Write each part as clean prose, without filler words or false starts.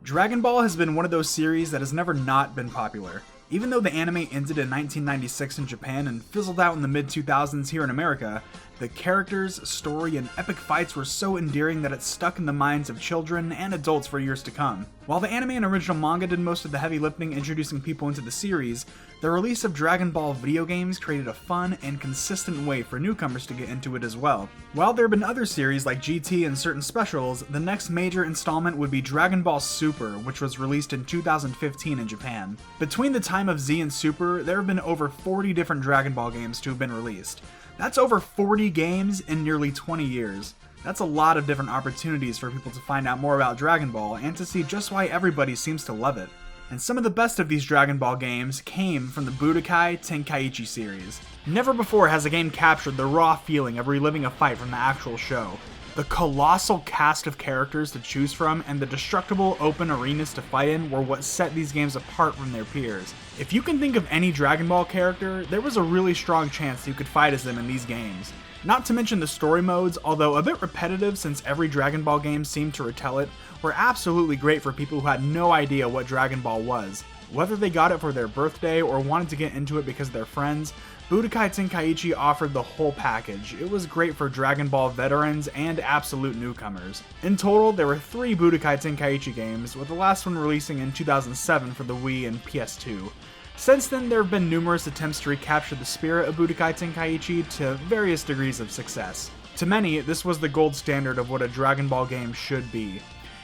Dragon Ball has been one of those series that has never not been popular. Even though the anime ended in 1996 in Japan and fizzled out in the mid-2000s here in America, the characters, story, and epic fights were so endearing that it stuck in the minds of children and adults for years to come. While the anime and original manga did most of the heavy lifting introducing people into the series, the release of Dragon Ball video games created a fun and consistent way for newcomers to get into it as well. While there have been other series like GT and certain specials, the next major installment would be Dragon Ball Super, which was released in 2015 in Japan. Between the time of Z and Super, there have been over 40 different Dragon Ball games to have been released. That's over 40 games in nearly 20 years. That's a lot of different opportunities for people to find out more about Dragon Ball and to see just why everybody seems to love it. And some of the best of these Dragon Ball games came from the Budokai Tenkaichi series. Never before has a game captured the raw feeling of reliving a fight from the actual show. The colossal cast of characters to choose from and the destructible open arenas to fight in were what set these games apart from their peers. If you can think of any Dragon Ball character, there was a really strong chance you could fight as them in these games. Not to mention the story modes, although a bit repetitive since every Dragon Ball game seemed to retell it, were absolutely great for people who had no idea what Dragon Ball was. Whether they got it for their birthday or wanted to get into it because of their friends, Budokai Tenkaichi offered the whole package. It was great for Dragon Ball veterans and absolute newcomers. In total, there were 3 Budokai Tenkaichi games, with the last one releasing in 2007 for the Wii and PS2. Since then, there have been numerous attempts to recapture the spirit of Budokai Tenkaichi to various degrees of success. To many, this was the gold standard of what a Dragon Ball game should be.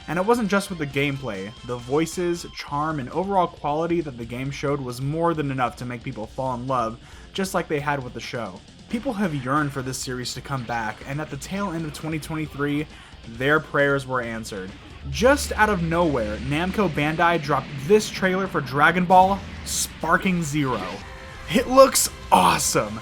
And it wasn't just with the gameplay. The voices, charm, and overall quality that the game showed was more than enough to make people fall in love, just like they had with the show. People have yearned for this series to come back, and at the tail end of 2023, their prayers were answered. Just out of nowhere, Namco Bandai dropped this trailer for Dragon Ball Sparking Zero. It looks awesome!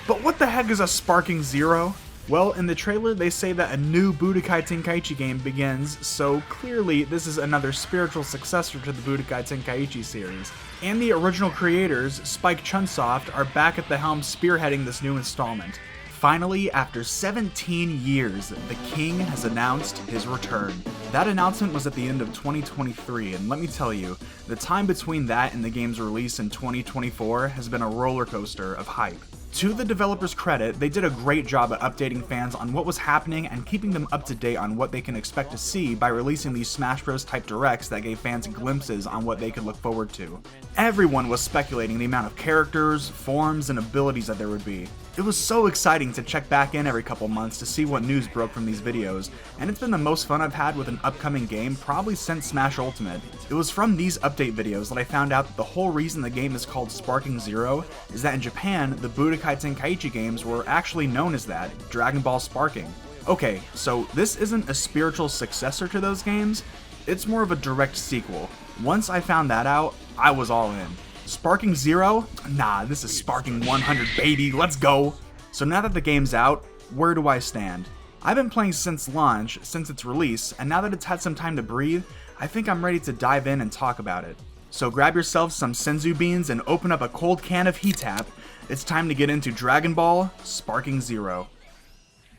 But what the heck is a Sparking Zero? Well, in the trailer they say that a new Budokai Tenkaichi game begins, so clearly this is another spiritual successor to the Budokai Tenkaichi series. And the original creators, Spike Chunsoft, are back at the helm spearheading this new installment. Finally, after 17 years, the King has announced his return. That announcement was at the end of 2023, and let me tell you, the time between that and the game's release in 2024 has been a roller coaster of hype. To the developers' credit, they did a great job at updating fans on what was happening and keeping them up to date on what they can expect to see by releasing these Smash Bros. Type directs that gave fans glimpses on what they could look forward to. Everyone was speculating the amount of characters, forms, and abilities that there would be. It was so exciting to check back in every couple months to see what news broke from these videos, and it's been the most fun I've had with an upcoming game probably since Smash Ultimate. It was from these update videos that I found out that the whole reason the game is called Sparking Zero is that in Japan, the Budokai Tenkaichi games were actually known as that, Dragon Ball Sparking. Okay, so this isn't a spiritual successor to those games, it's more of a direct sequel. Once I found that out, I was all in. Sparking Zero? Nah, this is Sparking 100, baby, let's go! So now that the game's out, where do I stand? I've been playing since launch, since its release, and now that it's had some time to breathe, I think I'm ready to dive in and talk about it. So grab yourself some senzu beans and open up a cold can of Heatap. It's time to get into Dragon Ball Sparking Zero.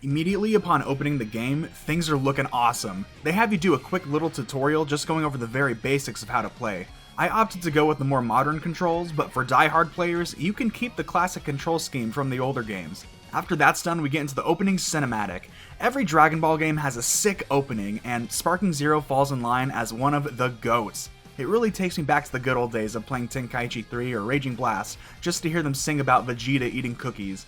Immediately upon opening the game, things are looking awesome. They have you do a quick little tutorial just going over the very basics of how to play. I opted to go with the more modern controls, but for die-hard players, you can keep the classic control scheme from the older games. After that's done, we get into the opening cinematic. Every Dragon Ball game has a sick opening, and Sparking Zero falls in line as one of the GOATs. It really takes me back to the good old days of playing Tenkaichi 3 or Raging Blast, just to hear them sing about Vegeta eating cookies.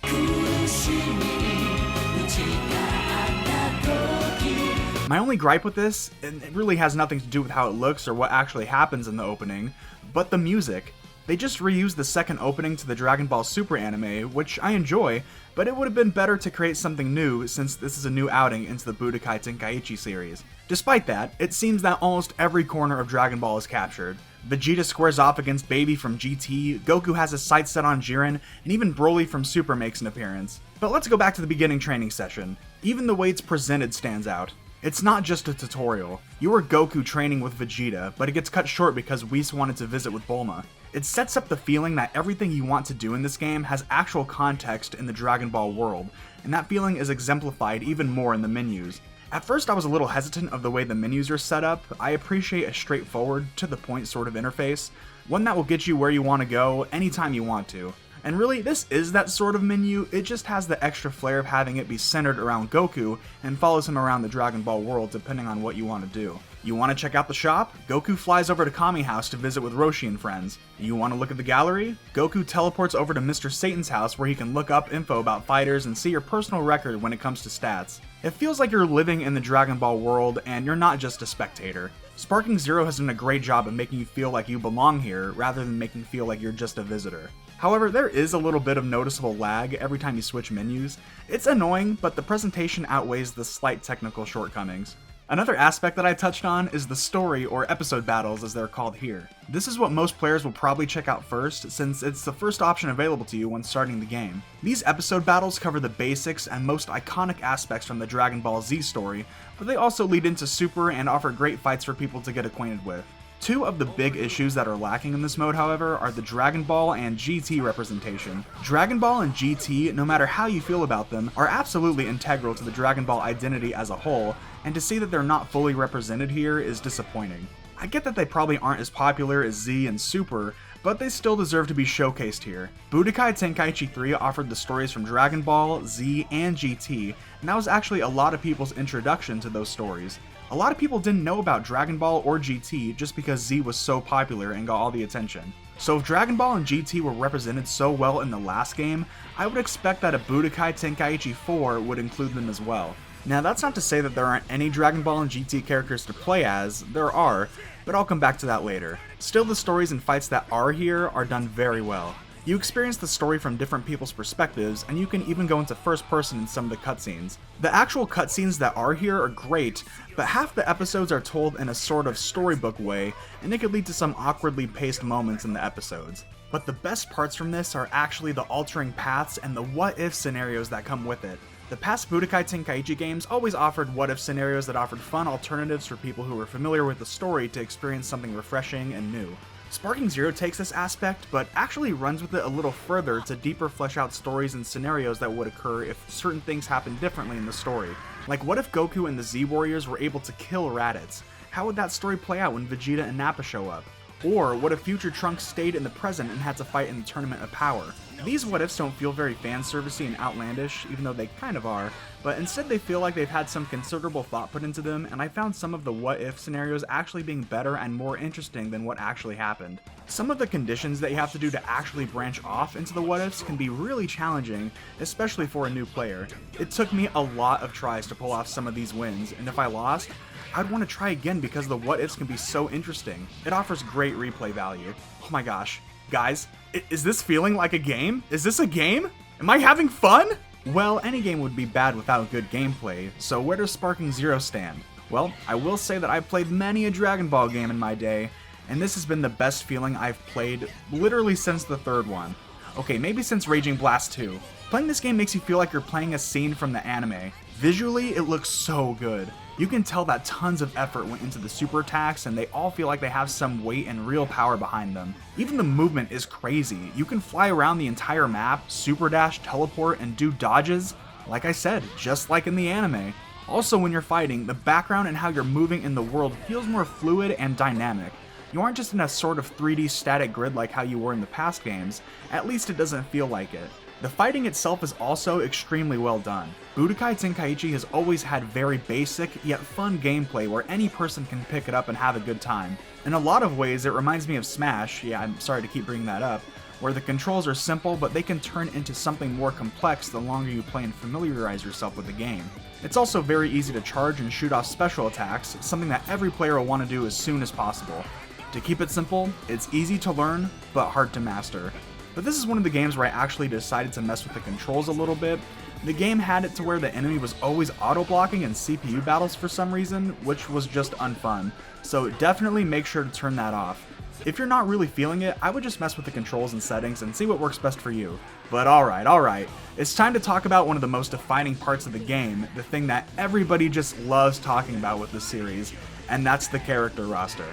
My only gripe with this, and it really has nothing to do with how it looks or what actually happens in the opening, but the music. They just reused the second opening to the Dragon Ball Super anime, which I enjoy, but it would have been better to create something new since this is a new outing into the Budokai Tenkaichi series. Despite that, it seems that almost every corner of Dragon Ball is captured. Vegeta squares off against Baby from GT, Goku has his sights set on Jiren, and even Broly from Super makes an appearance. But let's go back to the beginning training session. Even the way it's presented stands out. It's not just a tutorial. You are Goku training with Vegeta, but it gets cut short because Whis wanted to visit with Bulma. It sets up the feeling that everything you want to do in this game has actual context in the Dragon Ball world, and that feeling is exemplified even more in the menus. At first I was a little hesitant of the way the menus are set up. I appreciate a straightforward, to the point sort of interface, one that will get you where you want to go anytime you want to. And really, this is that sort of menu, it just has the extra flair of having it be centered around Goku and follows him around the Dragon Ball world depending on what you want to do. You want to check out the shop? Goku flies over to Kami House to visit with Roshi and friends. You want to look at the gallery? Goku teleports over to Mr. Satan's house where he can look up info about fighters and see your personal record when it comes to stats. It feels like you're living in the Dragon Ball world and you're not just a spectator. Sparking Zero has done a great job of making you feel like you belong here rather than making you feel like you're just a visitor. However, there is a little bit of noticeable lag every time you switch menus. It's annoying, but the presentation outweighs the slight technical shortcomings. Another aspect that I touched on is the story, or episode battles as they're called here. This is what most players will probably check out first, since it's the first option available to you when starting the game. These episode battles cover the basics and most iconic aspects from the Dragon Ball Z story, but they also lead into Super and offer great fights for people to get acquainted with. Two of the big issues that are lacking in this mode, however, are the Dragon Ball and GT representation. Dragon Ball and GT, no matter how you feel about them, are absolutely integral to the Dragon Ball identity as a whole, and to see that they're not fully represented here is disappointing. I get that they probably aren't as popular as Z and Super, but they still deserve to be showcased here. Budokai Tenkaichi 3 offered the stories from Dragon Ball, Z, and GT, and that was actually a lot of people's introduction to those stories. A lot of people didn't know about Dragon Ball or GT just because Z was so popular and got all the attention. So if Dragon Ball and GT were represented so well in the last game, I would expect that a Budokai Tenkaichi 4 would include them as well. Now that's not to say that there aren't any Dragon Ball and GT characters to play as, there are, but I'll come back to that later. Still, the stories and fights that are here are done very well. You experience the story from different people's perspectives, and you can even go into first person in some of the cutscenes. The actual cutscenes that are here are great, but half the episodes are told in a sort of storybook way, and it could lead to some awkwardly paced moments in the episodes. But the best parts from this are actually the altering paths and the what-if scenarios that come with it. The past Budokai Tenkaichi games always offered what-if scenarios that offered fun alternatives for people who were familiar with the story to experience something refreshing and new. Sparking Zero takes this aspect, but actually runs with it a little further to deeper flesh out stories and scenarios that would occur if certain things happened differently in the story. Like, what if Goku and the Z Warriors were able to kill Raditz? How would that story play out when Vegeta and Nappa show up? Or what if future Trunks stayed in the present and had to fight in the Tournament of Power? These what-ifs don't feel very fan-servicey and outlandish, even though they kind of are, but instead they feel like they've had some considerable thought put into them, and I found some of the what-if scenarios actually being better and more interesting than what actually happened. Some of the conditions that you have to do to actually branch off into the what-ifs can be really challenging, especially for a new player. It took me a lot of tries to pull off some of these wins, and if I lost, I'd want to try again because the what-ifs can be so interesting. It offers great replay value. Oh my gosh. Guys, is this feeling like a game? Is this a game? Am I having fun? Well, any game would be bad without good gameplay, so where does Sparking Zero stand? Well, I will say that I've played many a Dragon Ball game in my day, and this has been the best feeling I've played literally since the third one. Okay, maybe since Raging Blast 2. Playing this game makes you feel like you're playing a scene from the anime. Visually, it looks so good. You can tell that tons of effort went into the super attacks, and they all feel like they have some weight and real power behind them. Even the movement is crazy. You can fly around the entire map, super dash, teleport, and do dodges. Like I said, just like in the anime. Also, when you're fighting, the background and how you're moving in the world feels more fluid and dynamic. You aren't just in a sort of 3D static grid like how you were in the past games. At least it doesn't feel like it. The fighting itself is also extremely well done. Budokai Tenkaichi has always had very basic, yet fun gameplay where any person can pick it up and have a good time. In a lot of ways, it reminds me of Smash, yeah, I'm sorry to keep bringing that up, where the controls are simple, but they can turn into something more complex the longer you play and familiarize yourself with the game. It's also very easy to charge and shoot off special attacks, something that every player will want to do as soon as possible. To keep it simple, it's easy to learn, but hard to master. But this is one of the games where I actually decided to mess with the controls a little bit. The game had it to where the enemy was always auto-blocking in CPU battles for some reason, which was just unfun. So definitely make sure to turn that off. If you're not really feeling it, I would just mess with the controls and settings and see what works best for you. But alright, it's time to talk about one of the most defining parts of the game, the thing that everybody just loves talking about with this series, and that's the character roster.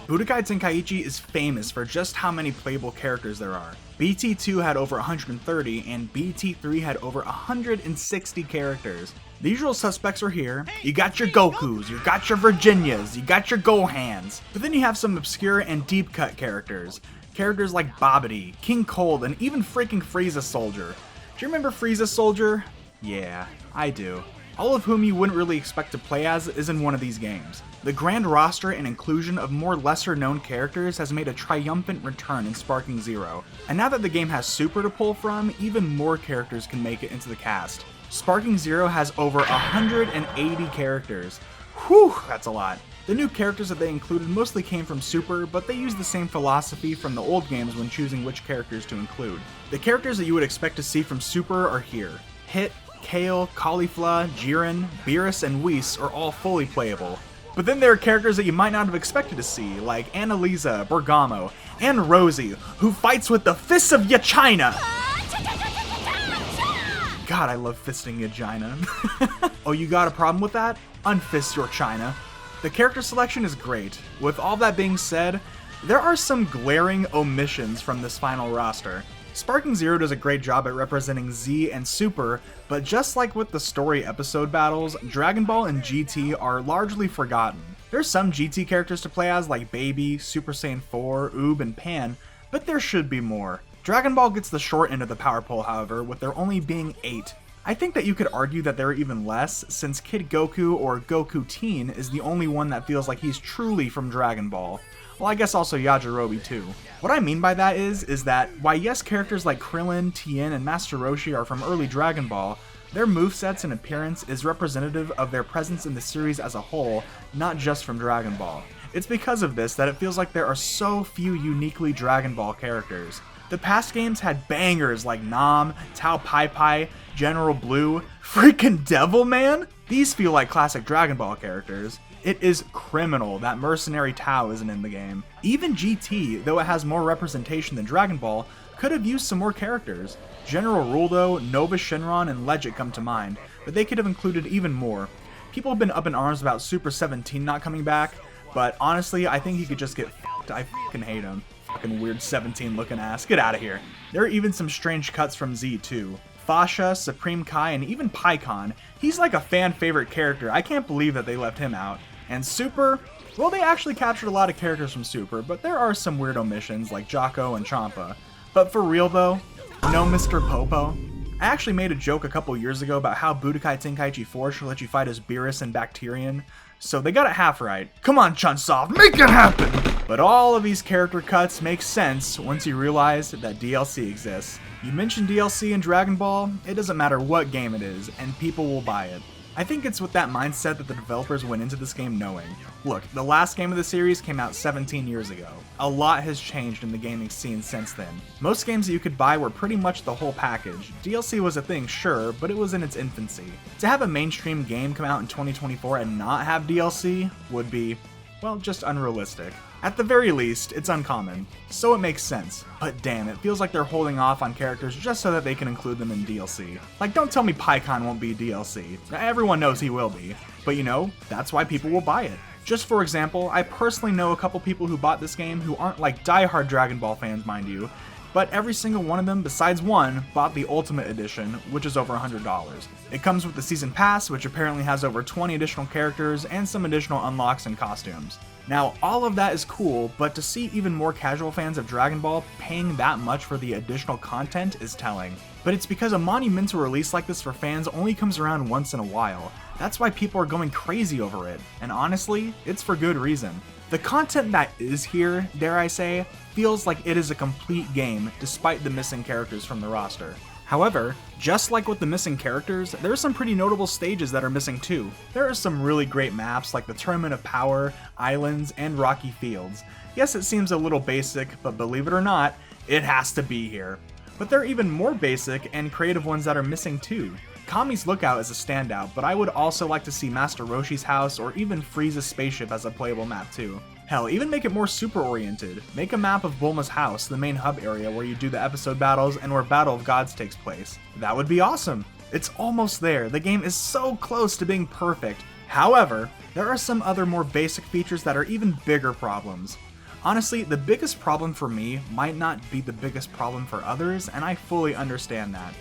Budokai Tenkaichi is famous for just how many playable characters there are. BT2 had over 130 and BT3 had over 160 characters. The usual suspects are here. You got your Gokus, you got your Virginias, you got your Gohans. But then you have some obscure and deep cut characters. Characters like Babidi, King Cold, and even freaking Frieza Soldier. Do you remember Frieza Soldier? Yeah, I do. All of whom you wouldn't really expect to play as is in one of these games. The grand roster and inclusion of more lesser known characters has made a triumphant return in Sparking Zero. And now that the game has Super to pull from, even more characters can make it into the cast. Sparking Zero has over 180 characters. Whew, that's a lot. The new characters that they included mostly came from Super, but they use the same philosophy from the old games when choosing which characters to include. The characters that you would expect to see from Super are here. Hit, Kale, Caulifla, Jiren, Beerus, and Whis are all fully playable. But then there are characters that you might not have expected to see, like Annalisa, Bergamo, and Rosie, who fights with the fists of Yachina! God, I love fisting Yachina. Oh, you got a problem with that? Unfist your China. The character selection is great. With all that being said, there are some glaring omissions from this final roster. Sparking Zero does a great job at representing Z and Super, but just like with the story episode battles, Dragon Ball and GT are largely forgotten. There's some GT characters to play as like Baby, Super Saiyan 4, Oob, and Pan, but there should be more. Dragon Ball gets the short end of the power pole, however, with there only being 8. I think that you could argue that there are even less, since Kid Goku or Goku Teen is the only one that feels like he's truly from Dragon Ball. Well, I guess also Yajirobe too. What I mean by that is that while yes, characters like Krillin, Tien, and Master Roshi are from early Dragon Ball, their movesets and appearance is representative of their presence in the series as a whole, not just from Dragon Ball. It's because of this that it feels like there are so few uniquely Dragon Ball characters. The past games had bangers like Nam, Tao Pai Pai, General Blue, freaking Devilman? These feel like classic Dragon Ball characters. It is criminal that Mercenary Tao isn't in the game. Even GT, though it has more representation than Dragon Ball, could have used some more characters. General Ruldo, Nova Shenron, and Legit come to mind, but they could have included even more. People have been up in arms about Super 17 not coming back, but honestly, I think he could just get f***ed. I fucking hate him. Fucking weird 17 looking ass. Get out of here. There are even some strange cuts from Z too. Fasha, Supreme Kai, and even Pikkon. He's like a fan favorite character. I can't believe that they left him out. And Super, well, they actually captured a lot of characters from Super, but there are some weird omissions like Jocko and Champa. But for real though, no Mr. Popo. I actually made a joke a couple years ago about how Budokai Tenkaichi 4 should let you fight as Beerus and Bacterian, so they got it half right. Come on, Chunsoft, make it happen! But all of these character cuts make sense once you realize that DLC exists. You mention DLC in Dragon Ball, it doesn't matter what game it is, and people will buy it. I think it's with that mindset that the developers went into this game knowing. Look, the last game of the series came out 17 years ago. A lot has changed in the gaming scene since then. Most games that you could buy were pretty much the whole package. DLC was a thing, sure, but it was in its infancy. To have a mainstream game come out in 2024 and not have DLC would be, well, just unrealistic. At the very least, it's uncommon, so it makes sense. But damn, it feels like they're holding off on characters just so that they can include them in DLC. Like, don't tell me Pikkon won't be DLC. Everyone knows he will be. But you know, that's why people will buy it. Just for example, I personally know a couple people who bought this game who aren't like diehard Dragon Ball fans, mind you, but every single one of them, besides one, bought the Ultimate Edition, which is over $100. It comes with the Season Pass, which apparently has over 20 additional characters and some additional unlocks and costumes. Now, all of that is cool, but to see even more casual fans of Dragon Ball paying that much for the additional content is telling. But it's because a monumental release like this for fans only comes around once in a while. That's why people are going crazy over it, and honestly, it's for good reason. The content that is here, dare I say, feels like it is a complete game despite the missing characters from the roster. However, just like with the missing characters, there are some pretty notable stages that are missing too. There are some really great maps like the Tournament of Power, Islands, and Rocky Fields. Yes, it seems a little basic, but believe it or not, it has to be here. But there are even more basic and creative ones that are missing too. Kami's Lookout is a standout, but I would also like to see Master Roshi's house or even Frieza's spaceship as a playable map too. Hell, even make it more super-oriented. Make a map of Bulma's house, the main hub area where you do the episode battles and where Battle of Gods takes place. That would be awesome! It's almost there, the game is so close to being perfect. However, there are some other more basic features that are even bigger problems. Honestly, the biggest problem for me might not be the biggest problem for others, and I fully understand that.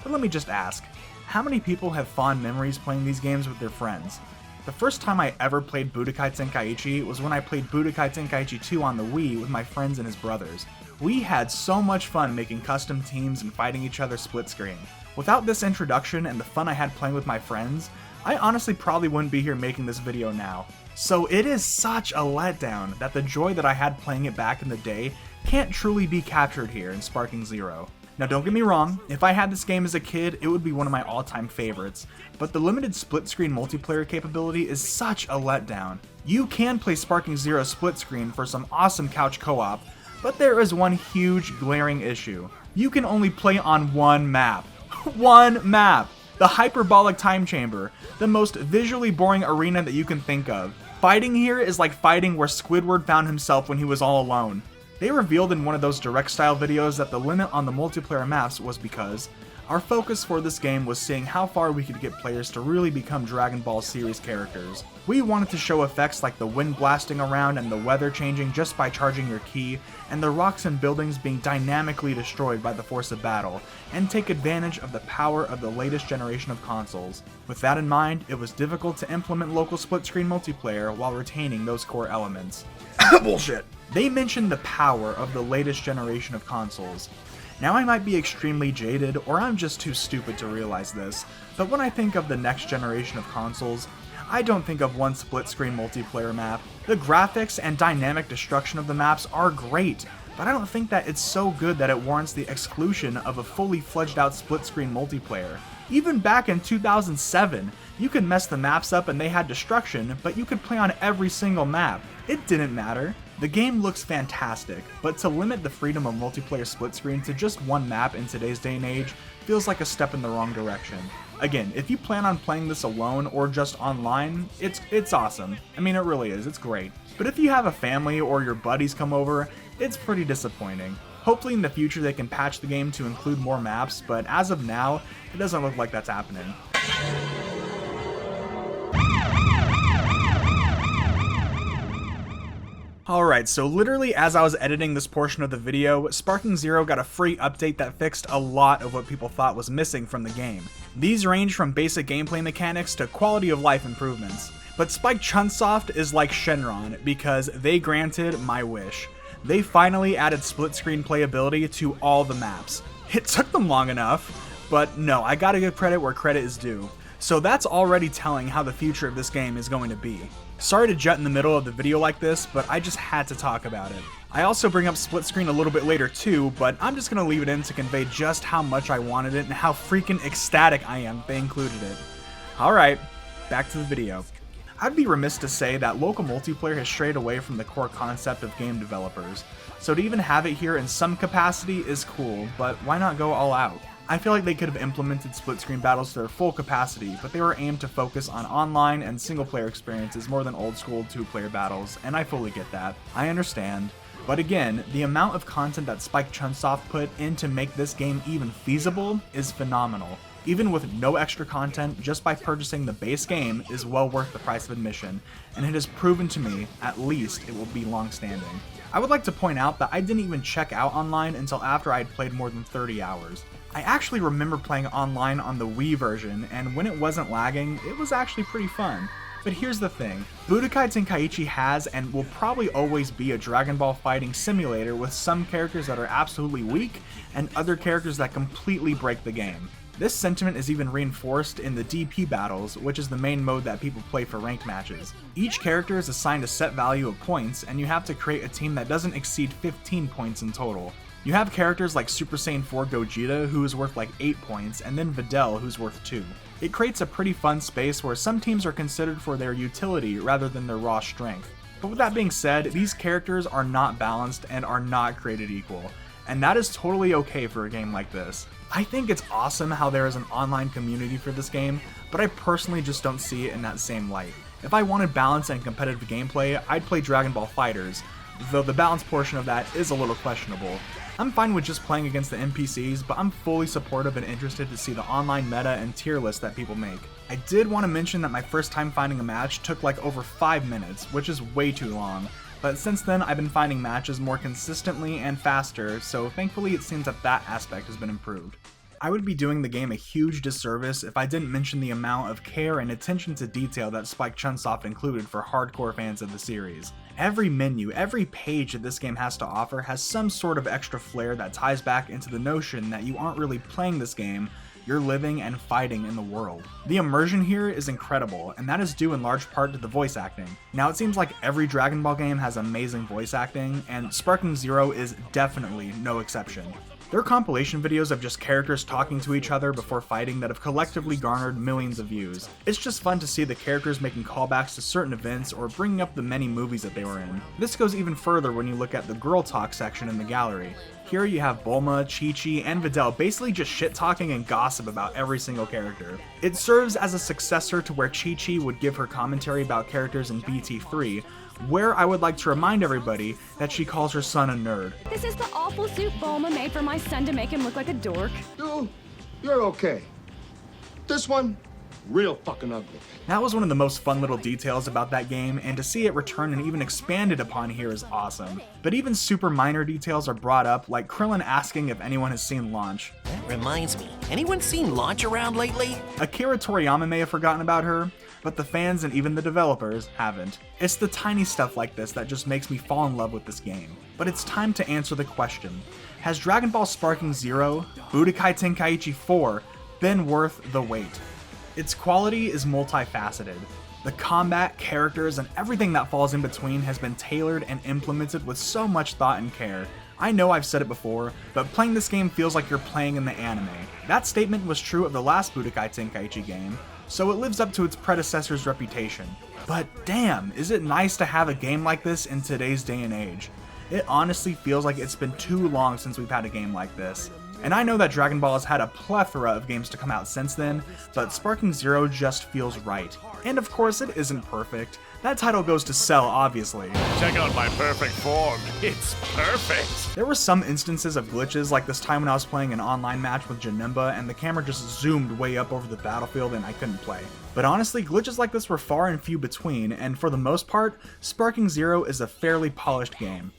But let me just ask, how many people have fond memories playing these games with their friends? The first time I ever played Budokai Tenkaichi was when I played Budokai Tenkaichi 2 on the Wii with my friends and his brothers. We had so much fun making custom teams and fighting each other split screen. Without this introduction and the fun I had playing with my friends, I honestly probably wouldn't be here making this video now. So it is such a letdown that the joy that I had playing it back in the day can't truly be captured here in Sparking Zero. Now don't get me wrong, if I had this game as a kid, it would be one of my all-time favorites, but the limited split-screen multiplayer capability is such a letdown. You can play Sparking Zero split-screen for some awesome couch co-op, but there is one huge glaring issue. You can only play on one map. One map! The Hyperbolic Time Chamber, the most visually boring arena that you can think of. Fighting here is like fighting where Squidward found himself when he was all alone. They revealed in one of those direct style videos that the limit on the multiplayer maps was because our focus for this game was seeing how far we could get players to really become Dragon Ball series characters. We wanted to show effects like the wind blasting around and the weather changing just by charging your ki, and the rocks and buildings being dynamically destroyed by the force of battle, and take advantage of the power of the latest generation of consoles. With that in mind, it was difficult to implement local split-screen multiplayer while retaining those core elements. Bullshit! They mentioned the power of the latest generation of consoles. Now I might be extremely jaded, or I'm just too stupid to realize this, but when I think of the next generation of consoles, I don't think of one split-screen multiplayer map. The graphics and dynamic destruction of the maps are great, but I don't think that it's so good that it warrants the exclusion of a fully fledged out split-screen multiplayer. Even back in 2007, you could mess the maps up and they had destruction, but you could play on every single map. It didn't matter. The game looks fantastic, but to limit the freedom of multiplayer split screen to just one map in today's day and age feels like a step in the wrong direction. Again, if you plan on playing this alone or just online, it's awesome. I mean, it really is, it's great. But if you have a family or your buddies come over, it's pretty disappointing. Hopefully in the future they can patch the game to include more maps, but as of now, it doesn't look like that's happening. Alright, so literally as I was editing this portion of the video, Sparking Zero got a free update that fixed a lot of what people thought was missing from the game. These range from basic gameplay mechanics to quality of life improvements. But Spike Chunsoft is like Shenron because they granted my wish. They finally added split screen playability to all the maps. It took them long enough, but no, I gotta give credit where credit is due. So that's already telling how the future of this game is going to be. Sorry to jut in the middle of the video like this, but I just had to talk about it. I also bring up split screen a little bit later too, but I'm just gonna leave it in to convey just how much I wanted it and how freaking ecstatic I am they included it. Alright, back to the video. I'd be remiss to say that local multiplayer has strayed away from the core concept of game developers, so to even have it here in some capacity is cool, but why not go all out? I feel like they could have implemented split screen battles to their full capacity, but they were aimed to focus on online and single player experiences more than old school 2-player battles, and I fully get that. I understand. But again, the amount of content that Spike Chunsoft put in to make this game even feasible is phenomenal. Even with no extra content, just by purchasing the base game is well worth the price of admission, and it has proven to me, at least, it will be long-standing. I would like to point out that I didn't even check out online until after I had played more than 30 hours. I actually remember playing online on the Wii version, and when it wasn't lagging, it was actually pretty fun. But here's the thing, Budokai Tenkaichi has and will probably always be a Dragon Ball fighting simulator with some characters that are absolutely weak, and other characters that completely break the game. This sentiment is even reinforced in the DP battles, which is the main mode that people play for ranked matches. Each character is assigned a set value of points, and you have to create a team that doesn't exceed 15 points in total. You have characters like Super Saiyan 4 Gogeta, who is worth like 8 points, and then Videl, who's worth 2. It creates a pretty fun space where some teams are considered for their utility rather than their raw strength. But with that being said, these characters are not balanced and are not created equal, and that is totally okay for a game like this. I think it's awesome how there is an online community for this game, but I personally just don't see it in that same light. If I wanted balance and competitive gameplay, I'd play Dragon Ball FighterZ, though the balance portion of that is a little questionable. I'm fine with just playing against the NPCs, but I'm fully supportive and interested to see the online meta and tier list that people make. I did want to mention that my first time finding a match took like over 5 minutes, which is way too long, but since then I've been finding matches more consistently and faster, so thankfully it seems that that aspect has been improved. I would be doing the game a huge disservice if I didn't mention the amount of care and attention to detail that Spike Chunsoft included for hardcore fans of the series. Every menu, every page that this game has to offer has some sort of extra flair that ties back into the notion that you aren't really playing this game, you're living and fighting in the world. The immersion here is incredible, and that is due in large part to the voice acting. Now it seems like every Dragon Ball game has amazing voice acting, and Sparking Zero is definitely no exception. There are compilation videos of just characters talking to each other before fighting that have collectively garnered millions of views. It's just fun to see the characters making callbacks to certain events or bringing up the many movies that they were in. This goes even further when you look at the girl talk section in the gallery. Here you have Bulma, Chi-Chi, and Videl basically just shit-talking and gossip about every single character. It serves as a successor to where Chi-Chi would give her commentary about characters in BT3, where I would like to remind everybody that she calls her son a nerd. This is the awful soup Bulma made for my son to make him look like a dork. You're okay. This one, real fucking ugly. That was one of the most fun little details about that game, and to see it return and even expanded upon here is awesome. But even super minor details are brought up, like Krillin asking if anyone has seen Launch. That reminds me, anyone seen Launch around lately? Akira Toriyama may have forgotten about her, but the fans and even the developers haven't. It's the tiny stuff like this that just makes me fall in love with this game. But it's time to answer the question: has Dragon Ball Sparking Zero, Budokai Tenkaichi 4, been worth the wait? Its quality is multifaceted. The combat, characters, and everything that falls in between has been tailored and implemented with so much thought and care. I know I've said it before, but playing this game feels like you're playing in the anime. That statement was true of the last Budokai Tenkaichi game, so it lives up to its predecessor's reputation. But damn, is it nice to have a game like this in today's day and age. It honestly feels like it's been too long since we've had a game like this. And I know that Dragon Ball has had a plethora of games to come out since then, but Sparking Zero just feels right. And of course it isn't perfect. That title goes to Cell, obviously. Check out my perfect form. It's perfect. There were some instances of glitches, like this time when I was playing an online match with Janemba and the camera just zoomed way up over the battlefield and I couldn't play. But honestly, glitches like this were far and few between, and for the most part, Sparking Zero is a fairly polished game.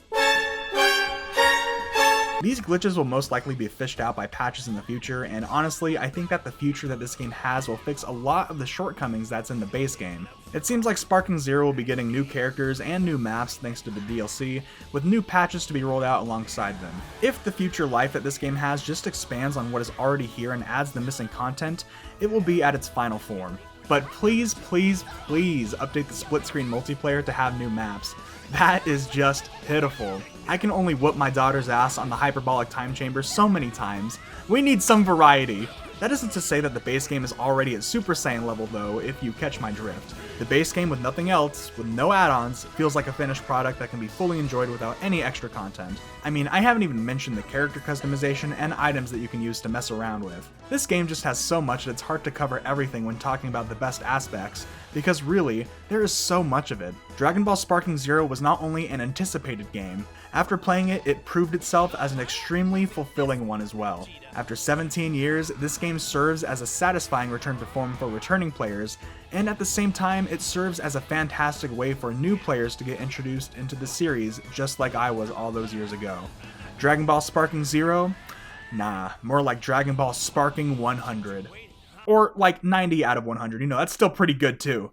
These glitches will most likely be fished out by patches in the future, and honestly, I think that the future that this game has will fix a lot of the shortcomings that's in the base game. It seems like Sparking Zero will be getting new characters and new maps thanks to the DLC, with new patches to be rolled out alongside them. If the future life that this game has just expands on what is already here and adds the missing content, it will be at its final form. But please, please, please update the split screen multiplayer to have new maps. That is just pitiful. I can only whoop my daughter's ass on the hyperbolic time chamber so many times. We need some variety. That isn't to say that the base game is already at Super Saiyan level though, if you catch my drift. The base game with nothing else, with no add-ons, feels like a finished product that can be fully enjoyed without any extra content. I mean, I haven't even mentioned the character customization and items that you can use to mess around with. This game just has so much that it's hard to cover everything when talking about the best aspects, because really, there is so much of it. Dragon Ball Sparking Zero was not only an anticipated game, after playing it, it proved itself as an extremely fulfilling one as well. After 17 years, this game serves as a satisfying return to form for returning players, and at the same time, it serves as a fantastic way for new players to get introduced into the series, just like I was all those years ago. Dragon Ball Sparking Zero? Nah, more like Dragon Ball Sparking 100. Or like 90 out of 100, you know, that's still pretty good too.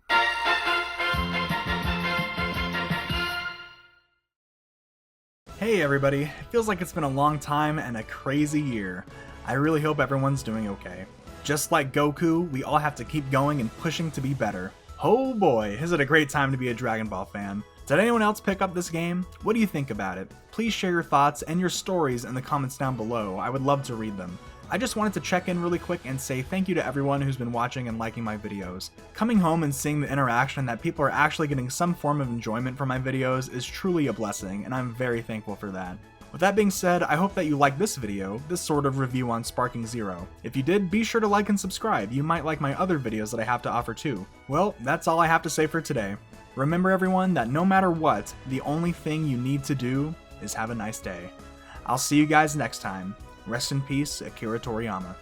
Hey everybody, it feels like it's been a long time and a crazy year. I really hope everyone's doing okay. Just like Goku, we all have to keep going and pushing to be better. Oh boy, is it a great time to be a Dragon Ball fan. Did anyone else pick up this game? What do you think about it? Please share your thoughts and your stories in the comments down below. I would love to read them. I just wanted to check in really quick and say thank you to everyone who's been watching and liking my videos. Coming home and seeing the interaction and that people are actually getting some form of enjoyment from my videos is truly a blessing, and I'm very thankful for that. With that being said, I hope that you liked this video, this sort of review on Sparking Zero. If you did, be sure to like and subscribe. You might like my other videos that I have to offer too. Well, that's all I have to say for today. Remember everyone that no matter what, the only thing you need to do is have a nice day. I'll see you guys next time. Rest in peace, Akira Toriyama.